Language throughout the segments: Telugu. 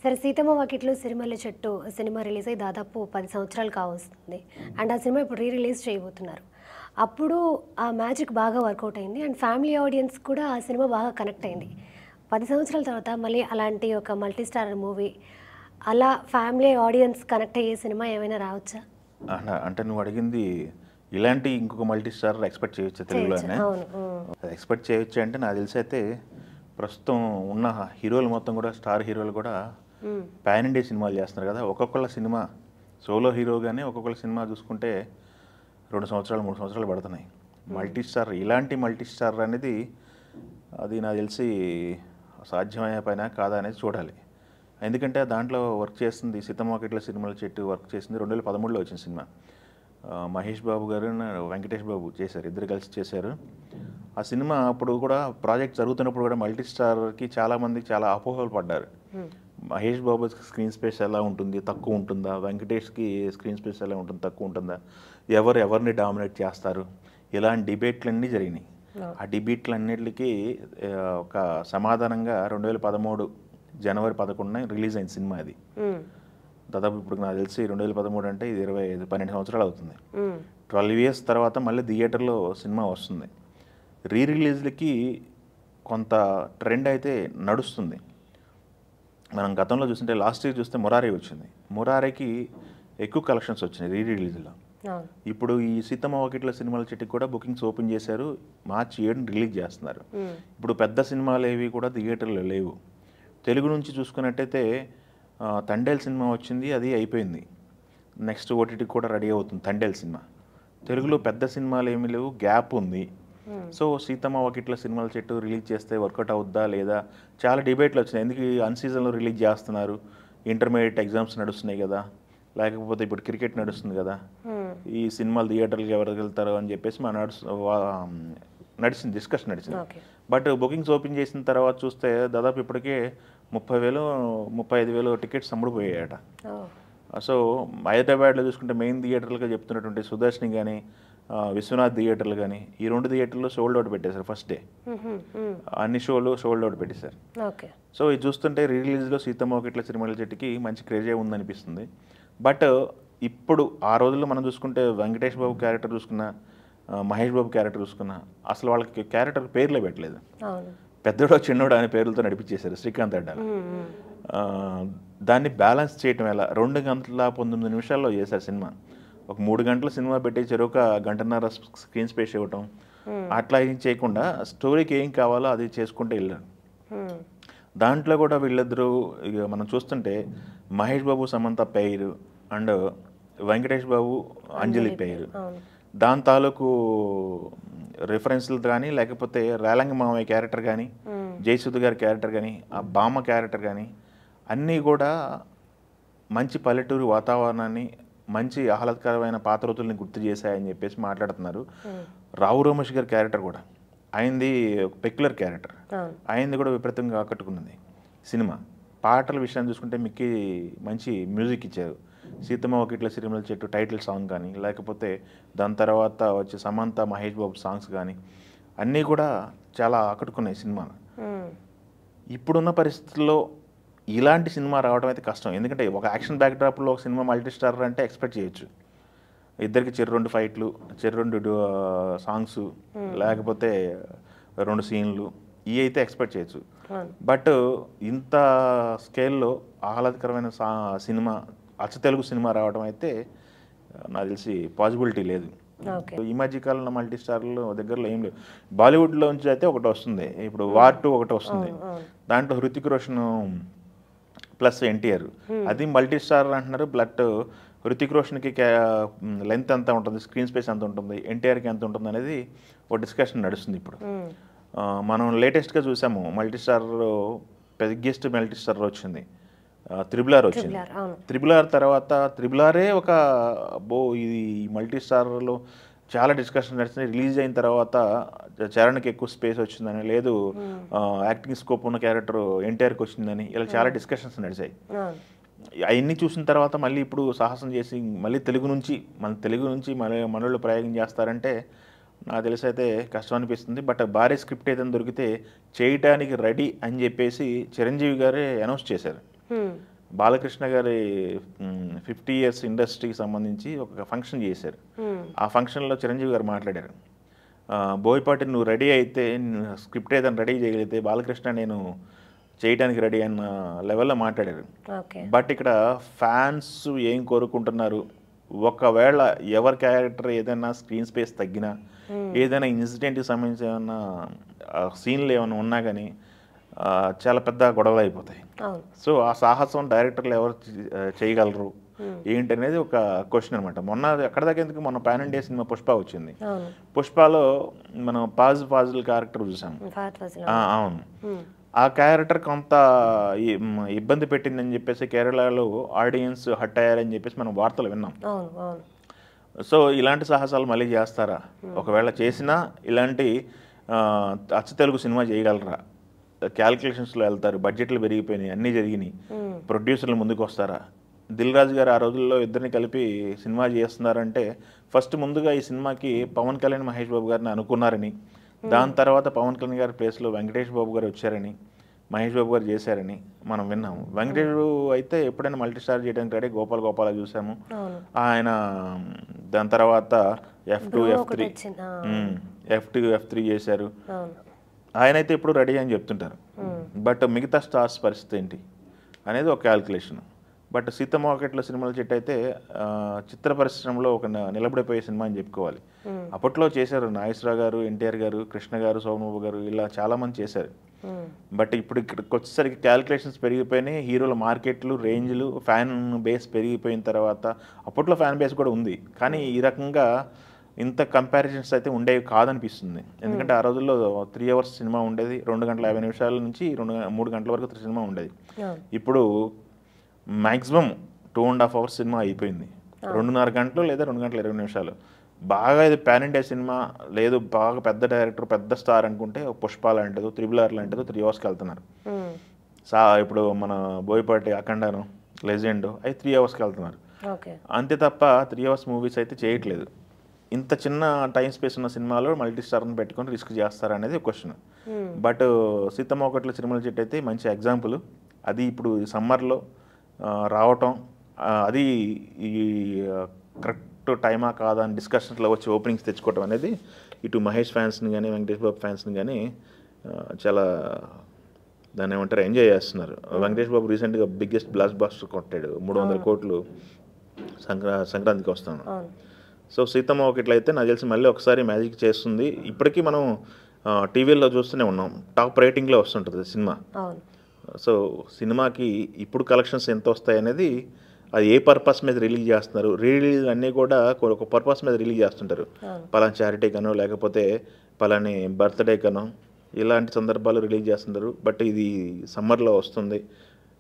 సరే 'సీతమ్మ వాకిట్లో సిరిమల్లె చెట్టు' సినిమా రిలీజ్ అయ్యి దాదాపు 10 సంవత్సరాలు కావస్తుంది. అండ్ ఆ సినిమా ఇప్పుడు రిలీజ్ చేయబోతున్నారు. అప్పుడు ఆ మ్యాజిక్ బాగా వర్కౌట్ అయింది. అండ్ ఫ్యామిలీ ఆడియన్స్ కూడా ఆ సినిమా బాగా కనెక్ట్ అయింది. 10 సంవత్సరాల తర్వాత మళ్ళీ అలాంటి ఒక మల్టీ స్టారర్ మూవీ అలా ఫ్యామిలీ ఆడియన్స్ కనెక్ట్ అయ్యే సినిమా ఏమైనా రావచ్చా? అంటే నువ్వు అడిగింది ఇలాంటి ఇంకొక మల్టీ స్టార్ ఎక్స్పెక్ట్ చేయొచ్చు తెలుగులోనే. అవును. ఎక్స్పెక్ట్ చేయొచ్చు అంటే నాకు తెలిసి అయితే ప్రస్తుతం ఉన్న హీరోలు మొత్తం కూడా స్టార్ హీరోలు కూడా పాన్ ఇండియా సినిమాలు చేస్తున్నారు కదా. ఒక్కొక్కళ్ళ సినిమా సోలో హీరో కానీ ఒక్కొక్కళ్ళ సినిమా చూసుకుంటే 2 సంవత్సరాలు 3 సంవత్సరాలు పడుతున్నాయి. మల్టీ స్టార్ ఇలాంటి మల్టీ స్టార్ అనేది అది నాకు తెలిసి సాధ్యమయ్యే పైన కాదా అనేది చూడాలి. ఎందుకంటే దాంట్లో వర్క్ చేస్తుంది 'సీతమ్మ వాకిట్లో సిరిమల్లె చెట్టు' వర్క్ చేసింది 2013లో వచ్చిన సినిమా. మహేష్ బాబు గారు వెంకటేష్ బాబు చేశారు, ఇద్దరు కలిసి చేశారు. ఆ సినిమా అప్పుడు కూడా ప్రాజెక్ట్ జరుగుతున్నప్పుడు కూడా మల్టీ స్టార్కి చాలామంది చాలా అపోహలు పడ్డారు. మహేష్ బాబు స్క్రీన్ స్పేస్ ఎలా ఉంటుంది, తక్కువ ఉంటుందా, వెంకటేష్కి స్క్రీన్ స్పేస్ ఎలా ఉంటుంది, తక్కువ ఉంటుందా, ఎవరిని డామినేట్ చేస్తారు, ఇలాంటి డిబేట్లన్నీ జరిగినాయి. ఆ డిబేట్లన్నిటికీ ఒక సమాధానంగా 2013 జనవరి 11న రిలీజ్ అయిన సినిమా అది. దాదాపు ఇప్పుడు నాకు తెలిసి 2013 అంటే ఇది 12 సంవత్సరాలు అవుతుంది. 12 ఇయర్స్ తర్వాత మళ్ళీ థియేటర్లో సినిమా వస్తుంది. రిలీజ్లకి కొంత ట్రెండ్ అయితే నడుస్తుంది. మనం గతంలో చూస్తుంటే లాస్ట్ ఇయర్ చూస్తే మురారి వచ్చింది. మురారికి ఎక్కువ కలెక్షన్స్ వచ్చినాయి రిలీజ్లో. ఇప్పుడు ఈ 'సీతమ్మ వాకిట్లో సిరిమల్లె చెట్టుకి' కూడా బుకింగ్స్ ఓపెన్ చేశారు. మార్చి 7న రిలీజ్ చేస్తున్నారు. ఇప్పుడు పెద్ద సినిమాలు ఏవి కూడా థియేటర్లో లేవు. తెలుగు నుంచి చూసుకున్నట్టయితే తండేల్ సినిమా వచ్చింది, అది అయిపోయింది. నెక్స్ట్ ఓటీటీ కూడా రెడీ అవుతుంది తండేల్ సినిమా. తెలుగులో పెద్ద సినిమాలు ఏమీ లేవు, గ్యాప్ ఉంది. సో 'సీతమ్మ వాకిట్లో సిరిమల్లె చెట్టు' రిలీజ్ చేస్తే వర్కౌట్ అవుద్దా లేదా చాలా డిబేట్లు వచ్చినాయి. ఎందుకు అన్ సీజన్లో రిలీజ్ చేస్తున్నారు, ఇంటర్మీడియట్ ఎగ్జామ్స్ నడుస్తున్నాయి కదా, లేకపోతే ఇప్పుడు క్రికెట్ నడుస్తుంది కదా, ఈ సినిమాలు థియేటర్కి ఎవరికి వెళ్తారు అని చెప్పేసి నడిచింది, డిస్కషన్ నడిచింది. బట్ బుకింగ్స్ ఓపెన్ చేసిన తర్వాత చూస్తే దాదాపు ఇప్పటికే 30,000 35,000 టికెట్స్ అమ్ముడుపోయాయట. సో హైదరాబాద్లో చూసుకుంటే మెయిన్ థియేటర్లుగా చెప్తున్నటువంటి సుదర్శని కానీ విశ్వనాథ్ థియేటర్లు కానీ ఈ 2 థియేటర్లో సోల్డ్ అవుట్ పెట్టేశారు. ఫస్ట్ డే అన్ని షోలు సోల్డ్ అవుట్ పెట్టేశారు. సో ఇది చూస్తుంటే రిలీజ్లో 'సీతమ్మ వాకిట్లో సిరిమల్లె చెట్టుకి' మంచి క్రేజే ఉందనిపిస్తుంది. బట్ ఇప్పుడు ఆ రోజుల్లో మనం చూసుకుంటే వెంకటేష్ బాబు క్యారెక్టర్ చూసుకున్నా, మహేష్ బాబు క్యారెక్టర్ చూసుకున్నా అసలు వాళ్ళకి క్యారెక్టర్ పేర్లే పెట్టలేదు. పెద్దోడో చిన్నోడో అనే పేర్లతో నడిపించేశారు శ్రీకాంత్ అడ్డాల. దాన్ని బ్యాలెన్స్ చేయటం ఎలా 2 గంటల 19 నిమిషాల్లో చేశారు సినిమా. ఒక 3 గంటల సినిమా పెట్టి చెరొక గంటన్నర స్క్రీన్ స్పేస్ ఇవ్వటం అట్లా ఏం చేయకుండా స్టోరీకి ఏం కావాలో అది చేసుకుంటూ వెళ్ళారు. దాంట్లో కూడా వీళ్ళిద్దరూ ఇక మనం చూస్తుంటే మహేష్ బాబు సమంత పేరు అండ్ వెంకటేష్ బాబు అంజలి పేరు, దాని తాలూకు రిఫరెన్స్లు కానీ లేకపోతే రేలంగి మామయ్య క్యారెక్టర్ కానీ, జయసుధ గారి క్యారెక్టర్ కానీ, ఆ బామ్మ క్యారెక్టర్ కానీ అన్నీ కూడా మంచి పల్లెటూరు వాతావరణాన్ని, మంచి ఆహ్లాదకరమైన పాత రోజుల్ని గుర్తు చేశాయని చెప్పేసి మాట్లాడుతున్నారు. రావు రమేష్ గారి క్యారెక్టర్ కూడా ఆయనది పెక్యులర్ క్యారెక్టర్, ఆయనది కూడా విపరీతంగా ఆకట్టుకున్నది సినిమా. పాటల విషయాన్ని చూసుకుంటే మిక్కి మంచి మ్యూజిక్ ఇచ్చారు. 'సీతమ్మ వాకిట్లో సిరిమల్లె చెట్టు' టైటిల్ సాంగ్ కానీ లేకపోతే దాని తర్వాత వచ్చే సమంత మహేష్ బాబు సాంగ్స్ కానీ అన్నీ కూడా చాలా ఆకట్టుకున్నాయి సినిమాను. ఇప్పుడున్న పరిస్థితుల్లో ఇలాంటి సినిమా రావడం అయితే కష్టం. ఎందుకంటే ఒక యాక్షన్ బ్యాక్డ్రాప్లో ఒక సినిమా మల్టీ స్టార్ అంటే ఎక్స్పెక్ట్ చేయొచ్చు. ఇద్దరికి 2 ఫైట్లు, 2 సాంగ్స్, లేకపోతే 2 సీన్లు, ఇవి అయితే ఎక్స్పెక్ట్ చేయొచ్చు. బట్ ఇంత స్కేల్లో ఆహ్లాదకరమైన సినిమా, అచ్చ తెలుగు సినిమా రావడం అయితే నాకు తెలిసి పాసిబిలిటీ లేదు. ఈ మధ్యకాలంలో మల్టీ స్టార్లు దగ్గరలో ఏం లేవు. బాలీవుడ్లోంచి అయితే ఒకటి వస్తుంది, ఇప్పుడు వార్ 2 ఒకటి వస్తుంది. దాంట్లో హృతిక్ రోషన్ ప్లస్ ఎన్టీఆర్, అది మల్టీ స్టార్ అంటున్నారు. బట్ హృతిక్ రోషన్కి లెంత్ ఎంత ఉంటుంది, స్క్రీన్ స్పేస్ ఎంత ఉంటుంది, ఎన్టీఆర్కి ఎంత ఉంటుంది అనేది ఒక డిస్కషన్ నడుస్తుంది ఇప్పుడు. మనం లేటెస్ట్గా చూసాము multi star, biggest multi star వచ్చింది RRR వచ్చింది. RRR తర్వాత RRRే ఒక ఇది మల్టీ స్టార్లో చాలా డిస్కషన్ నడిచింది. రిలీజ్ అయిన తర్వాత చరణ్కి ఎక్కువ స్పేస్ వచ్చిందని, లేదు యాక్టింగ్ స్కోప్ ఉన్న క్యారెక్టర్ ఎన్టీఆర్కి వచ్చిందని, ఇలా చాలా డిస్కషన్స్ నడిచాయి. అవన్నీ చూసిన తర్వాత మళ్ళీ ఇప్పుడు సాహసం చేసి మళ్ళీ తెలుగు నుంచి మనోళ్ళు ప్రయోగం చేస్తారంటే నాకు తెలిసి అయితే కష్టం అనిపిస్తుంది. బట్ భారీ స్క్రిప్ట్ ఏదైనా దొరికితే చేయడానికి రెడీ అని చెప్పేసి చిరంజీవి గారే అనౌన్స్ చేశారు. బాలకృష్ణ గారి 50 years ఇండస్ట్రీకి సంబంధించి ఒక ఫంక్షన్ చేశారు. ఆ ఫంక్షన్లో చిరంజీవి గారు మాట్లాడారు, బోయపాటి నువ్వు రెడీ అయితే స్క్రిప్ట్ ఏదైనా రెడీ చేయగలిగితే బాలకృష్ణ నేను చేయడానికి రెడీ అన్న లెవెల్లో మాట్లాడారు. బట్ ఇక్కడ ఫ్యాన్స్ ఏం కోరుకుంటున్నారు, ఒకవేళ ఎవరి క్యారెక్టర్ ఏదైనా స్క్రీన్ స్పేస్ తగ్గినా, ఏదైనా ఇన్సిడెంట్కి సంబంధించి ఏమన్నా సీన్లు ఏమైనా ఉన్నా కానీ చాలా పెద్ద గొడవలు అయిపోతాయి. సో ఆ సాహసం డైరెక్టర్లు ఎవరు చేయగలరు ఏంటనేది ఒక క్వశ్చన్ అనమాట. మొన్న ఎక్కడ దాకా ఎందుకు మొన్న పాన్ ఇండియా సినిమా పుష్ప వచ్చింది. పుష్పలో మనం ఫాజిల్ క్యారెక్టర్ చూసాం. అవును, ఆ క్యారెక్టర్ కొంత ఇబ్బంది పెట్టిందని చెప్పేసి కేరళలో ఆడియన్స్ హట్ అయ్యారని చెప్పేసి మనం వార్తలు విన్నాం. సో ఇలాంటి సాహసాలు మళ్ళీ చేస్తారా, ఒకవేళ చేసినా ఇలాంటి అచ్చ తెలుగు సినిమా చేయగలరా, క్యాల్కులేషన్స్లో వెళ్తారు, బడ్జెట్లు పెరిగిపోయినాయి, అన్నీ జరిగినాయి, ప్రొడ్యూసర్లు ముందుకు వస్తారా? దిల్ రాజు గారు ఆ రోజుల్లో ఇద్దరిని కలిపి సినిమా చేస్తున్నారంటే ఫస్ట్ ముందుగా ఈ సినిమాకి పవన్ కళ్యాణ్ మహేష్ బాబు గారిని అనుకున్నారని, దాని తర్వాత పవన్ కళ్యాణ్ గారి ప్లేస్లో వెంకటేష్ బాబు గారు వచ్చారని, మహేష్ బాబు గారు చేశారని మనం విన్నాము. వెంకటేష్ అయితే ఎప్పుడైనా మల్టీస్టార్ చేయడానికి రెడీ, గోపాల చూసాము. ఆయన దాని తర్వాత F2 F3 చేశారు. ఆయన అయితే ఎప్పుడు రెడీ అని చెప్తుంటారు. బట్ మిగతా స్టార్స్ పరిస్థితి ఏంటి అనేది ఒక క్యాల్కులేషన్. బట్ సీతమ్మ వాకిట్లో సినిమాల చెట్టు అయితే చిత్ర పరిశ్రమలో ఒక నిలబడిపోయే సినిమా అని చెప్పుకోవాలి. అప్పట్లో చేశారు నాగేశ్వరరావు గారు, ఎన్టీఆర్ గారు, కృష్ణ గారు, సోమబాబు గారు, ఇలా చాలామంది చేశారు. బట్ ఇప్పుడు ఇక్కడికి వచ్చేసరికి క్యాల్కులేషన్స్ పెరిగిపోయినాయి, హీరోల మార్కెట్లు, రేంజ్లు, ఫ్యాన్ బేస్ పెరిగిపోయిన తర్వాత, అప్పట్లో ఫ్యాన్ బేస్ కూడా ఉంది కానీ ఈ రకంగా ఇంత కంపారిజన్స్ అయితే ఉండేవి కాదనిపిస్తుంది. ఎందుకంటే ఆ రోజుల్లో 3 hours సినిమా ఉండేది, 2 గంటల 50 నిమిషాల నుంచి 3 గంటల వరకు సినిమా ఉండేది. ఇప్పుడు మ్యాక్సిమం 2.5 hours సినిమా అయిపోయింది, 2.5 గంటలు లేదా 2 గంటల 20 నిమిషాలు. బాగా ఇది పాన్ ఇండియా సినిమా లేదు, బాగా పెద్ద డైరెక్టర్, పెద్ద స్టార్ అనుకుంటే పుష్ప లాంటిదో, త్రిబుల్ ఆర్ లాంటిదో 3 hours వెళ్తున్నారు. ఇప్పుడు మన బోయపాటి అఖండాను, లెజెండ్ అవి 3 hours వెళ్తున్నారు. అంతే తప్ప 3 hours మూవీస్ అయితే చేయట్లేదు. ఇంత చిన్న టైం స్పేస్ ఉన్న సినిమాలో మల్టీ స్టార్ని పెట్టుకొని రిస్క్ చేస్తారనేది క్వశ్చన్. బట్ సీతమ్మ వాకిట్లో సినిమాల చెట్టు అయితే మంచి ఎగ్జాంపుల్. అది ఇప్పుడు సమ్మర్లో రావటం, అది ఈ కరెక్ట్ టైమా కాదా అని డిస్కషన్స్లో వచ్చి ఓపెనింగ్స్ తెచ్చుకోవటం అనేది ఇటు మహేష్ ఫ్యాన్స్ని కానీ వెంకటేష్ బాబు ఫ్యాన్స్ని కానీ చాలా దాన్ని ఏమంటారు ఎంజాయ్ చేస్తున్నారు. వెంకటేష్ బాబు రీసెంట్గా బిగ్గెస్ట్ బ్లాస్ట్ బాస్టర్ కొట్టాడు, 300 కోట్లు సంక్రాంతికి వస్తాను. సో సీతమ్మ వాకిట్లో అయితే నాకు తెలిసి మళ్ళీ ఒకసారి మ్యాజిక్ చేస్తుంది. ఇప్పటికీ మనం టీవీల్లో చూస్తూనే ఉన్నాం, టాప్ రేటింగ్లో వస్తుంటుంది సినిమా. సో సినిమాకి ఇప్పుడు కలెక్షన్స్ ఎంత వస్తాయి అనేది, అది ఏ పర్పస్ మీద రిలీజ్ చేస్తున్నారు, రిలీజ్ అన్నీ కూడా ఒక పర్పస్ మీద రిలీజ్ చేస్తుంటారు. పలానా చారిటీ కనో లేకపోతే పలాని బర్త్డే కనో ఇలాంటి సందర్భాలు రిలీజ్ చేస్తుంటారు. బట్ ఇది సమ్మర్లో వస్తుంది,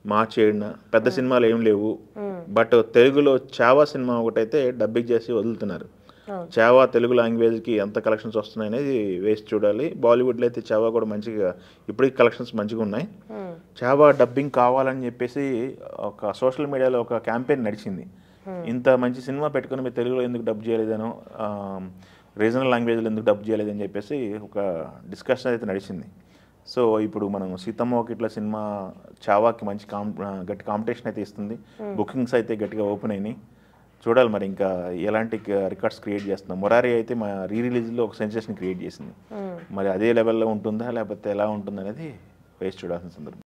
మార్చి 7న. పెద్ద సినిమాలు ఏం లేవు. బట్ తెలుగులో చావా సినిమా ఒకటైతే డబ్బింగ్ చేసి వదులుతున్నారు. చావా తెలుగు లాంగ్వేజ్కి ఎంత కలెక్షన్స్ వస్తున్నాయి అనేది వేసి చూడాలి. బాలీవుడ్లో అయితే చావా కూడా మంచిగా ఇప్పటికి కలెక్షన్స్ మంచిగా ఉన్నాయి. చావా డబ్బింగ్ కావాలని చెప్పేసి ఒక సోషల్ మీడియాలో ఒక క్యాంపెయిన్ నడిచింది. ఇంత మంచి సినిమా పెట్టుకుని మీరు తెలుగులో ఎందుకు డబ్ చేయలేదనో, రీజనల్ లాంగ్వేజ్లో ఎందుకు డబ్ చేయలేదని చెప్పేసి ఒక డిస్కషన్ అయితే నడిచింది. సో ఇప్పుడు మనం సీతమ్మ వాకిట్లో సినిమా చావాకి మంచి గట్టి కాంపిటీషన్ అయితే ఇస్తుంది. బుకింగ్స్ అయితే గట్టిగా ఓపెన్ అయినాయి. చూడాలి మరి ఇంకా ఎలాంటి రికార్డ్స్ క్రియేట్ చేస్తున్నాం. మొరారి అయితే మా రిలీజ్లో ఒక సెన్సేషన్ క్రియేట్ చేసింది. మరి అదే లెవెల్లో ఉంటుందా లేకపోతే ఎలా ఉంటుంది అనేది వేసి చూడాల్సిన సందర్భం.